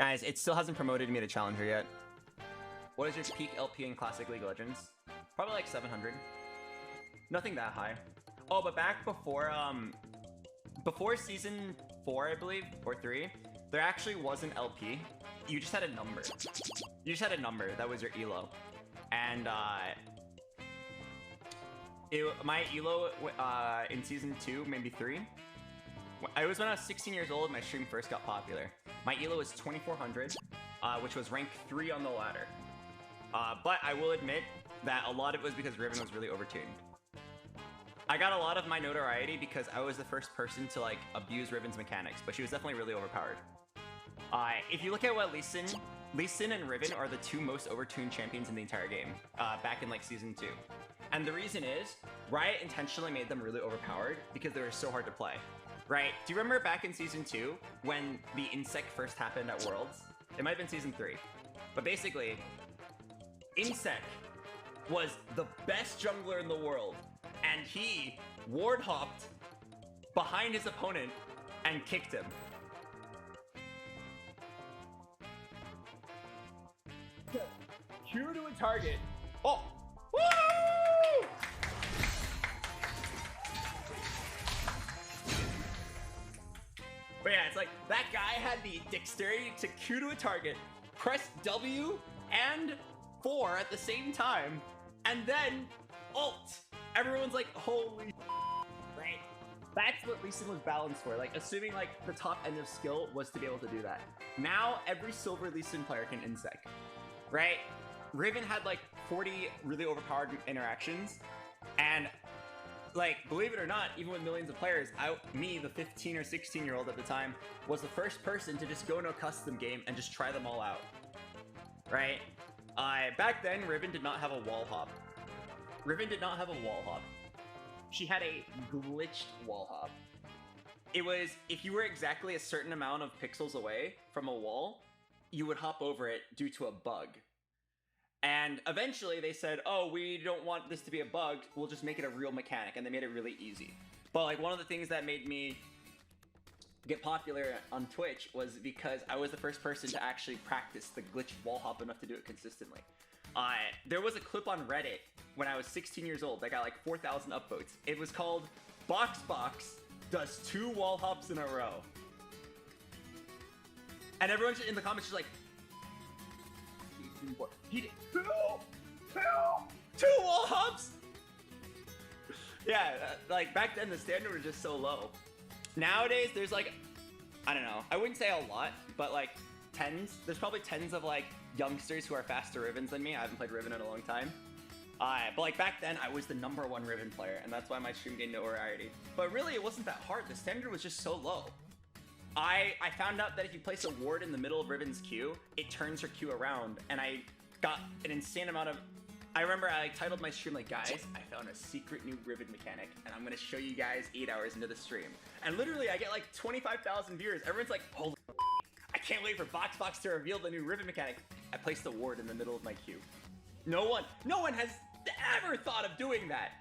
Guys, it still hasn't promoted me to Challenger yet. What is your peak LP in Classic League of Legends? Probably like 700. Nothing that high. Oh, but back before Season 4, I believe, or 3, there actually was an LP. You just had a number. You just had a number. That was your ELO. And, my ELO in Season 2, maybe 3. It was when I was 16 years old, my stream first got popular. My ELO was 2400, which was rank 3 on the ladder. But I will admit that a lot of it was because Riven was really overtuned. I got a lot of my notoriety because I was the first person to like abuse Riven's mechanics, but she was definitely really overpowered. If you look at what Lee Sin and Riven are the two most overtuned champions in the entire game, back in like Season 2. And the reason is, Riot intentionally made them really overpowered because they were so hard to play. Right? Do you remember back in Season 2 when the Insec first happened at Worlds? It might have been Season 3. But basically, Insec was the best jungler in the world, and he ward hopped behind his opponent and kicked him. Q to a target. Oh! Woo! But yeah, it's like, that guy had the dexterity to Q to a target, press W and 4 at the same time, and then ult. Everyone's like, holy right? That's what Lee Sin was balanced for, like, assuming like the top end of skill was to be able to do that. Now, every silver Lee Sin player can Insec, right? Riven had like 40 really overpowered interactions, and like, believe it or not, even with millions of players, me, the 15 or 16-year-old at the time, was the first person to just go into a custom game and just try them all out, right? Back then, Riven did not have a wall hop. Riven did not have a wall hop. She had a glitched wall hop. It was, if you were exactly a certain amount of pixels away from a wall, you would hop over it due to a bug. And eventually they said, oh, we don't want this to be a bug, we'll just make it a real mechanic, and they made it really easy. But like, one of the things that made me get popular on Twitch was because I was the first person to actually practice the glitched wall hop enough to do it consistently. There was a clip on Reddit when I was 16 years old that got like 4,000 upvotes. It was called BoxBox does 2 wall hops in a row. And everyone in the comments was like, he did 2 wall hops? Yeah, like back then the standard was just so low. Nowadays there's like, I don't know, I wouldn't say a lot, but like tens. There's probably tens of like youngsters who are faster Rivens than me. I haven't played Riven in a long time. But like back then I was the #1 Riven player, and that's why my stream gained notoriety. But really it wasn't that hard. The standard was just so low. I found out that if you place a ward in the middle of Riven's Q, it turns her Q around, and I got an insane amount of... I remember I titled my stream like, guys, I found a secret new Riven mechanic, and I'm gonna show you guys 8 hours into the stream. And literally I get like 25,000 viewers. Everyone's like, holy I can't wait for BoxBox to reveal the new Riven mechanic. I placed a ward in the middle of my Q. No one has ever thought of doing that.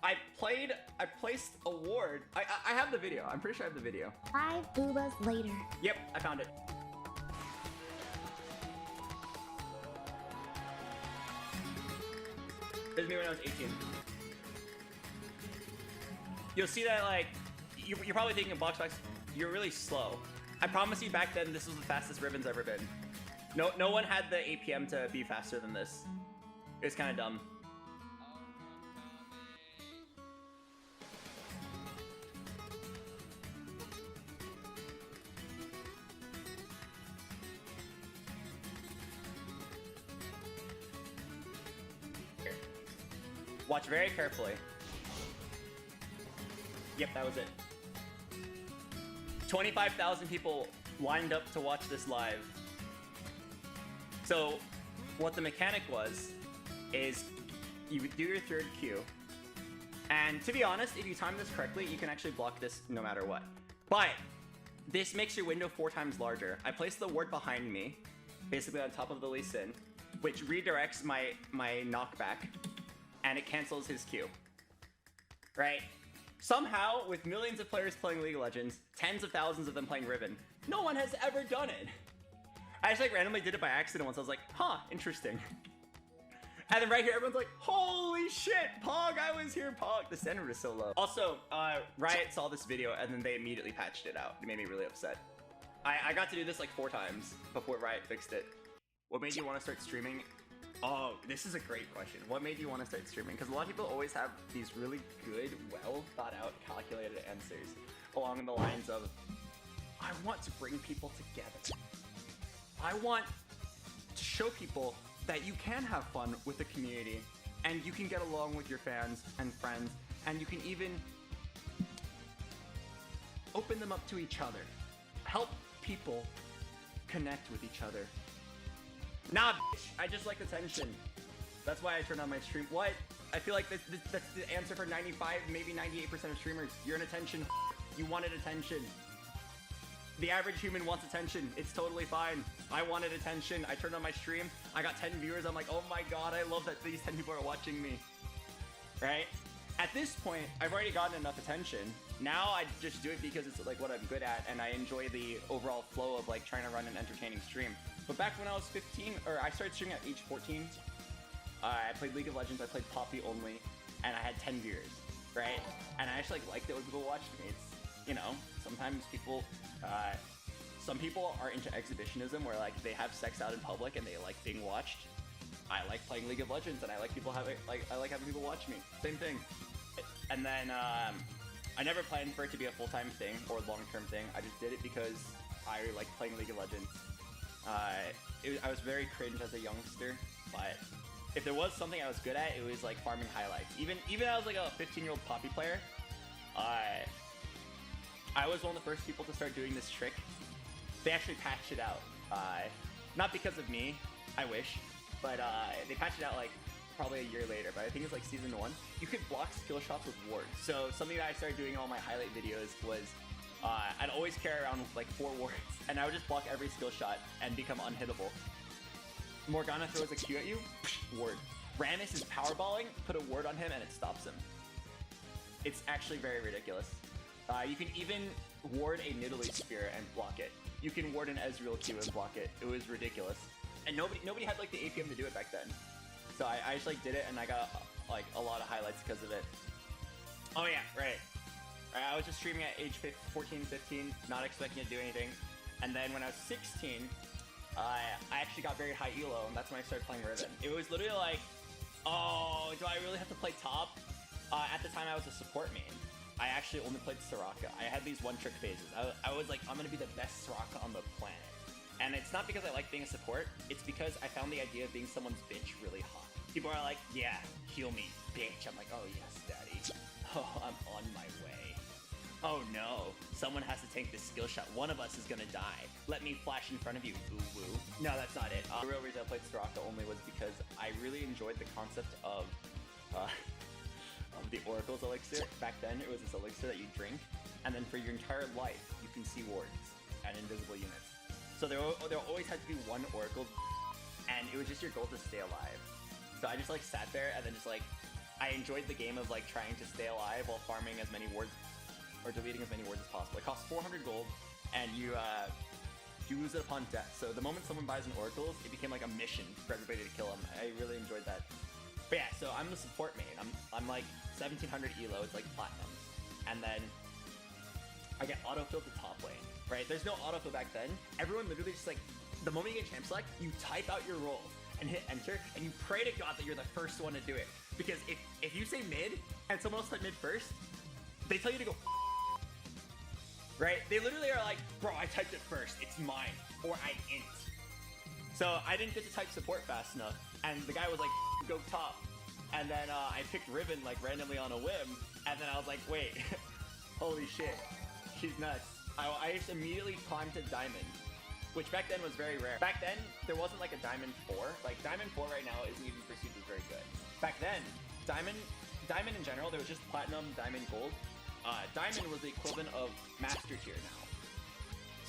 I placed a ward. I have the video. I'm pretty sure I have the video. 5 boobas later. Yep, I found it. This is me when I was 18. You'll see that, like, you're probably thinking of BoxBox, you're really slow. I promise you back then, this was the fastest Riven's ever been. No one had the APM to be faster than this. It was kind of dumb. Watch very carefully. Yep, that was it. 25,000 people lined up to watch this live. So, what the mechanic was, is you would do your third Q. And to be honest, if you time this correctly, you can actually block this no matter what. But, this makes your window 4 times larger. I placed the ward behind me, basically on top of the Lee Sin, which redirects my knockback, and it cancels his Q. Right? Somehow, with millions of players playing League of Legends, tens of thousands of them playing Riven, no one has ever done it. I just like randomly did it by accident once. I was like, huh, interesting. And then right here, everyone's like, holy shit, Pog, I was here, Pog. The standard is so low. Also, Riot saw this video and then they immediately patched it out. It made me really upset. I got to do this like 4 times before Riot fixed it. What made you want to start streaming? Oh, this is a great question. What made you want to start streaming? Because a lot of people always have these really good, well thought out, calculated answers along the lines of, I want to bring people together. I want to show people that you can have fun with the community and you can get along with your fans and friends and you can even open them up to each other. Help people connect with each other. Nah, bitch, I just like attention. That's why I turn on my stream. What? I feel like that's the answer for 95, maybe 98% of streamers. You're an attention. You wanted attention. The average human wants attention. It's totally fine. I wanted attention. I turned on my stream. I got 10 viewers. I'm like, oh my god, I love that these 10 people are watching me. Right? At this point, I've already gotten enough attention. Now I just do it because it's like what I'm good at and I enjoy the overall flow of like trying to run an entertaining stream. But back when I was 15, or I started streaming at age 14, I played League of Legends, I played Poppy only, and I had 10 viewers, right? And I actually liked it when people watched me. It's, you know, sometimes people, some people are into exhibitionism where like they have sex out in public and they like being watched. I like playing League of Legends and I like people having, I like having people watch me. Same thing. And then I never planned for it to be a full-time thing or a long-term thing. I just did it because I like playing League of Legends. I was very cringe as a youngster, but if there was something I was good at, it was like farming highlights. Even I was like a 15-year-old Poppy player. I was one of the first people to start doing this trick. They actually patched it out. Not because of me, I wish, but they patched it out like probably a year later, but I think it's like season 1. You could block skill shots with wards. So something that I started doing in all my highlight videos was I'd always carry around with like 4 wards, and I would just block every skill shot and become unhittable. Morgana throws a Q at you, ward. Rammus is powerballing, put a ward on him, and it stops him. It's actually very ridiculous. You can even ward a Nidalee Spear and block it. You can ward an Ezreal Q and block it. It was ridiculous. And nobody had like the APM to do it back then. So I just like did it, and I got like a lot of highlights because of it. Oh yeah, right. I was just streaming at age 14, 15, not expecting to do anything. And then when I was 16, I actually got very high elo, and that's when I started playing Riven. It was literally like, oh, do I really have to play top? At the time, I was a support main. I actually only played Soraka. I had these one-trick phases. I was like, I'm gonna be the best Soraka on the planet. And it's not because I like being a support, it's because I found the idea of being someone's bitch really hot. People are like, yeah, heal me, bitch. I'm like, oh yes, daddy. Oh, I'm on my way. Oh no, someone has to tank this skill shot. One of us is gonna die. Let me flash in front of you, woo-woo. No, that's not it. The real reason I played Soraka only was because I really enjoyed the concept of the Oracle's Elixir. Back then, it was this elixir that you drink, and then for your entire life, you can see wards and invisible units. So there always had to be one Oracle, and it was just your goal to stay alive. So I just like sat there, and then just like, I enjoyed the game of like trying to stay alive while farming as many wards, or deleting as many wards as possible. It costs 400 gold, and you lose it upon death. So the moment someone buys an Oracle, it became like a mission for everybody to kill them. I really enjoyed that. But yeah, so I'm the support main. I'm like 1700 elo, it's like platinum. And then I get autofill to top lane, right? There's no autofill back then. Everyone literally just like, the moment you get champ select, you type out your role and hit enter, and you pray to God that you're the first one to do it. Because if you say mid, and someone else type mid first, they tell you to go right? They literally are like, bro, I typed it first, it's mine, or I int. So I didn't get to type support fast enough, and the guy was like, go top. And then I picked Riven like randomly on a whim, and then I was like, wait, holy shit, she's nuts. I just immediately climbed to Diamond, which back then was very rare. Back then, there wasn't like a Diamond 4. Like Diamond 4 right now isn't even perceived as very good. Back then, Diamond in general, there was just Platinum, Diamond, Gold. Diamond was the equivalent of Master Tier now.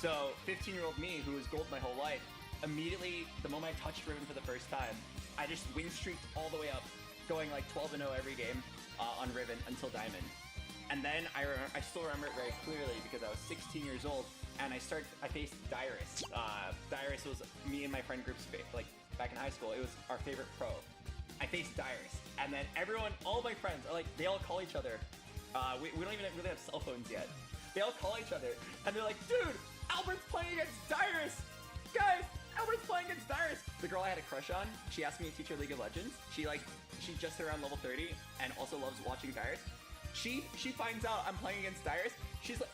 So 15-year-old me, who was Gold my whole life, immediately, the moment I touched Riven for the first time, I just win streaked all the way up, going like 12-0 every game on Riven until Diamond. And then I still remember it very clearly because I was 16 years old. and I faced Dyrus. Dyrus was me and my friend group's like back in high school. It was our favorite pro. I faced Dyrus, and then all my friends are like, they all call each other. We don't even really have cell phones yet. They all call each other, and they're like, dude, Albert's playing against Dyrus! Guys, Albert's playing against Dyrus! The girl I had a crush on, she asked me to teach her League of Legends. She just hit around level 30, and also loves watching Dyrus. She finds out I'm playing against Dyrus.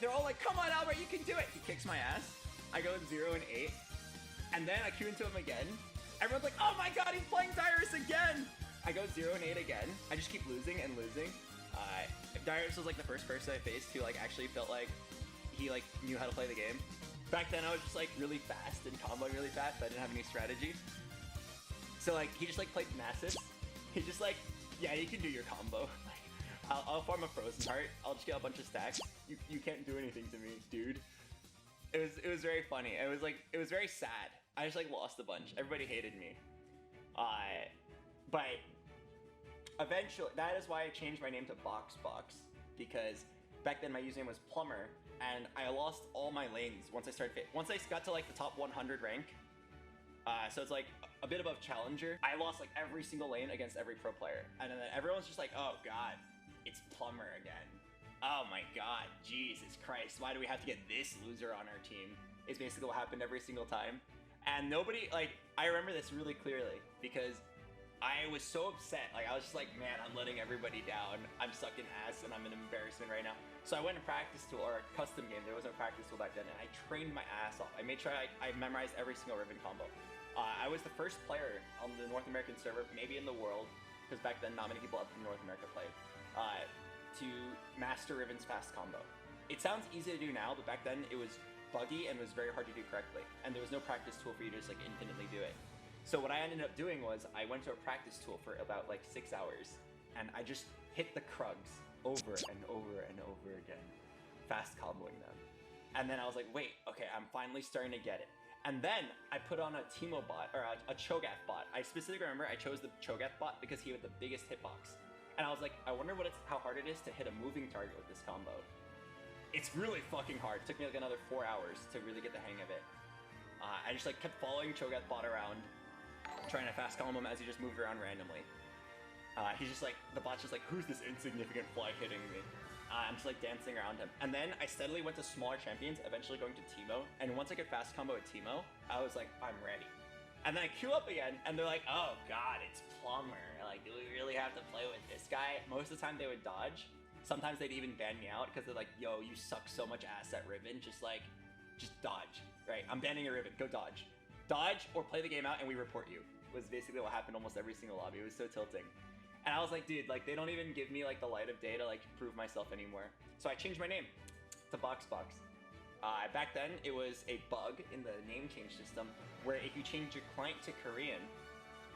They're all like, come on, Albert, you can do it! He kicks my ass. I go 0 and 8, and then I queue into him again. Everyone's like, oh my god, he's playing Dyrus again! I go 0 and 8 again. I just keep losing and losing. Dyrus was like the first person I faced who like actually felt like he like knew how to play the game. Back then I was just like really fast and comboing really fast, but I didn't have any strategy. So like he just like played massive. He just like, yeah, you can do your combo. Like, I'll farm a frozen heart. I'll just get a bunch of stacks. You can't do anything to me, dude. It was very funny. It was very sad. I just like lost a bunch. Everybody hated me. But eventually, that is why I changed my name to BoxBox, because back then my username was Plumber, and I lost all my lanes once I got to like the top 100 rank. So it's like a bit above Challenger. I lost like every single lane against every pro player, and then everyone's just like, oh god, it's Plumber again. Oh my god, Jesus Christ, why do we have to get this loser on our team? Is basically what happened every single time. And nobody, like, I remember this really clearly because I was so upset. Like, I was just like, man, I'm letting everybody down. I'm sucking ass and I'm an embarrassment right now. So I went to practice tool, or a custom game. There wasn't a practice tool back then, and I trained my ass off. I made sure I memorized every single Riven combo. I was the first player on the North American server, maybe in the world, because back then not many people up in North America played, to master Riven's fast combo. It sounds easy to do now, but back then it was buggy and was very hard to do correctly, and there was no practice tool for you to just like infinitely do it. So what I ended up doing was I went to a practice tool for about like 6 hours, and I just hit the Krugs over and over and over again, fast comboing them. And then I was like, wait, okay, I'm finally starting to get it. And then I put on a Teemo bot, or a Cho'Gath bot. I specifically remember I chose the Cho'Gath bot because he had the biggest hitbox. And I was like, I wonder how hard it is to hit a moving target with this combo. It's really fucking hard. It took me like another 4 hours to really get the hang of it. I just like kept following Cho'Gath bot around, trying to fast combo him as he just moved around randomly. He's just like, the bot's just like, who's this insignificant fly hitting me? I'm just like dancing around him. And then I steadily went to smaller champions, eventually going to Teemo. And once I could fast combo with Teemo, I was like, I'm ready. And then I queue up again, and they're like, oh god, it's Plumber. Like, do we really have to play with this guy? Most of the time they would dodge. Sometimes they'd even ban me out because they're like, yo, you suck so much ass at Riven, just dodge, right? I'm banning a Riven, go dodge. Dodge or play the game out and we report you, was basically what happened almost every single lobby. It was so tilting. And I was like, dude, like, they don't even give me like the light of day to like prove myself anymore. So I changed my name to BoxBox. Back then, it was a bug in the name change system where if you change your client to Korean,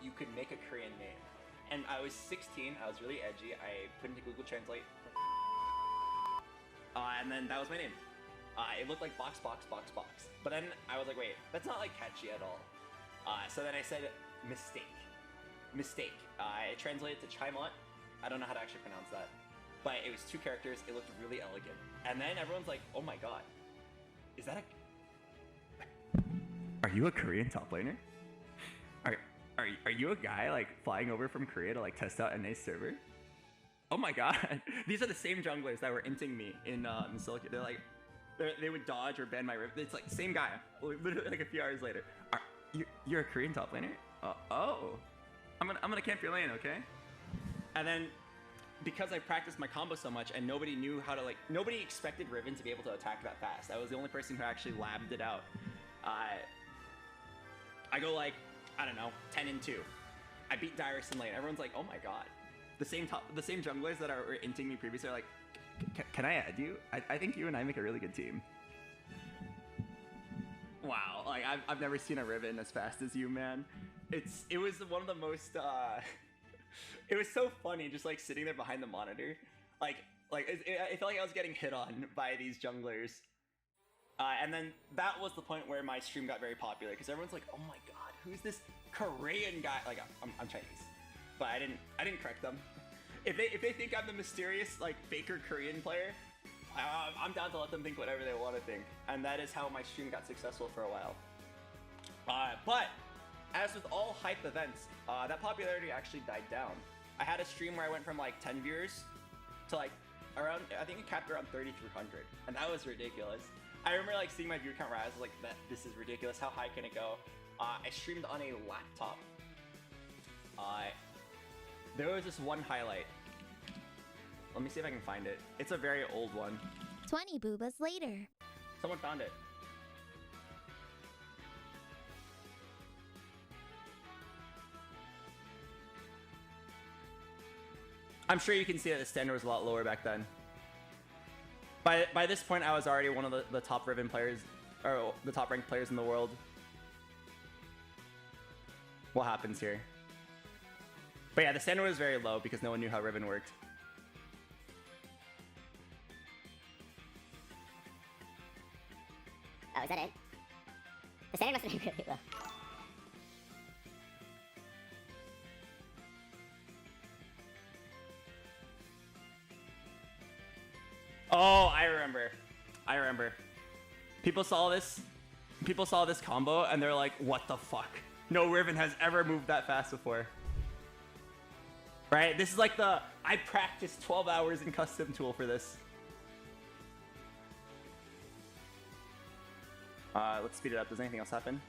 you could make a Korean name. And I was 16, I was really edgy. I put into Google Translate, and then that was my name. It looked like BoxBox. But then I was like, wait, that's not like catchy at all. So then I said mistake. It translated to Chaimont. I don't know how to actually pronounce that. But it was 2 characters, it looked really elegant. And then everyone's like, oh my god, is that Are you a Korean top laner? Are you a guy like flying over from Korea to like test out NA's server? Oh my god, these are the same junglers that were inting me in Silicon. They're like, they would dodge or ban my Riven. It's like same guy, literally like a few hours later. You're a Korean top laner? Oh, I'm gonna camp your lane, okay? And then because I practiced my combo so much and nobody knew how to nobody expected Riven to be able to attack that fast. I was the only person who actually labbed it out. I go like, I don't know, 10 and 2. I beat Dyrus in lane. Everyone's like, oh my god. The same junglers that were inting me previously are like, can I add you? I think you and I make a really good team. Wow, like I've never seen a Riven as fast as you, man. It was one of the most it was so funny just like sitting there behind the monitor. I felt like I was getting hit on by these junglers. And then that was the point where my stream got very popular because everyone's like, oh my god, who's this Korean guy? Like I'm Chinese, but I didn't correct them. If they think I'm the mysterious like faker Korean player, I'm down to let them think whatever they want to think, and that is how my stream got successful for a while. But as with all hype events, that popularity actually died down. I had a stream where I went from like 10 viewers to like around, I think it capped around 3,300, and that was ridiculous. I remember like seeing my view count rise, like this is ridiculous. How high can it go? I streamed on a laptop. There was this one highlight. Let me see if I can find it. It's a very old one. 20 boobas later. Someone found it. I'm sure you can see that the standard was a lot lower back then. By this point, I was already one of the top Riven players, or the top ranked players in the world. What happens here? But yeah, the standard was very low because no one knew how Riven worked. Oh, is that it? The standard must have been really low. Oh, I remember. People saw this combo and they're like, what the fuck? No Riven has ever moved that fast before. Right? This is like I practiced 12 hours in custom tool for this. Let's speed it up. Does anything else happen?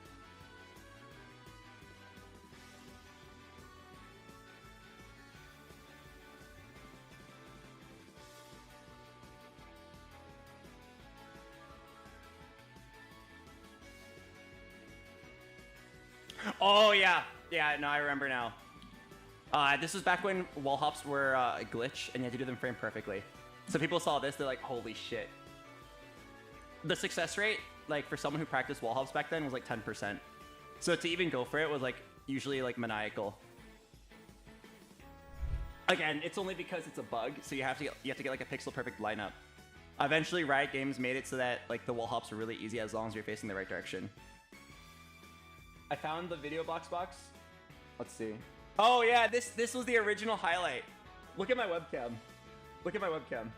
Oh yeah, no, I remember now. This was back when wall hops were a glitch and you had to do them frame perfectly. So people saw this, they're like, holy shit. The success rate, like for someone who practiced wall hops back then, was like 10%. So to even go for it was like usually like maniacal. Again, it's only because it's a bug, so you have to get like a pixel perfect lineup. Eventually, Riot Games made it so that like the wall hops are really easy as long as you're facing the right direction. I found the video BoxBox. Let's see. Oh yeah, this was the original highlight. Look at my webcam. Look at my webcam.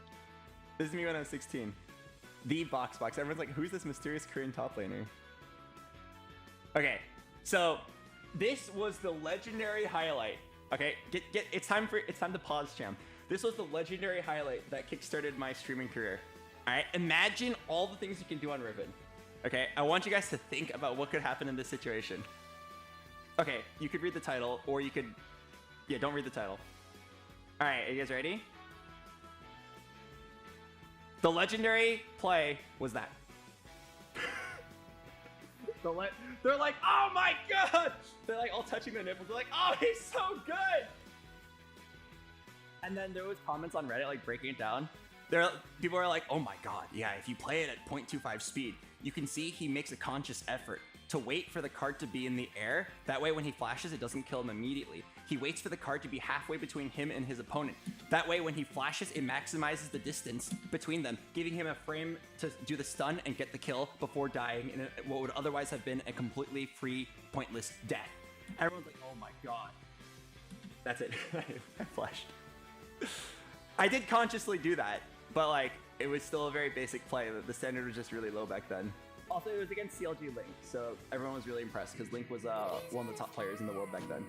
This is me when I was 16. The BoxBox. Everyone's like, who's this mysterious Korean top laner? Okay, so this was the legendary highlight. Okay, it's time to pause, champ. This was the legendary highlight that kickstarted my streaming career. All right, imagine all the things you can do on Riven. Okay, I want you guys to think about what could happen in this situation. Okay, you could read the title, or you could... Yeah, don't read the title. Alright, are you guys ready? The legendary play was that. They're like, oh my god! They're like all touching their nipples. They're like, oh, he's so good! And then there was comments on Reddit like breaking it down. People are like, oh my god, yeah, if you play it at 0.25 speed, you can see he makes a conscious effort to wait for the card to be in the air. That way when he flashes, it doesn't kill him immediately. He waits for the card to be halfway between him and his opponent. That way when he flashes, it maximizes the distance between them, giving him a frame to do the stun and get the kill before dying in what would otherwise have been a completely free, pointless death. Everyone's like, oh my god. That's it. I flashed. I did consciously do that, but like, it was still a very basic play. The standard was just really low back then. Also, it was against CLG Link, so everyone was really impressed because Link was one of the top players in the world back then.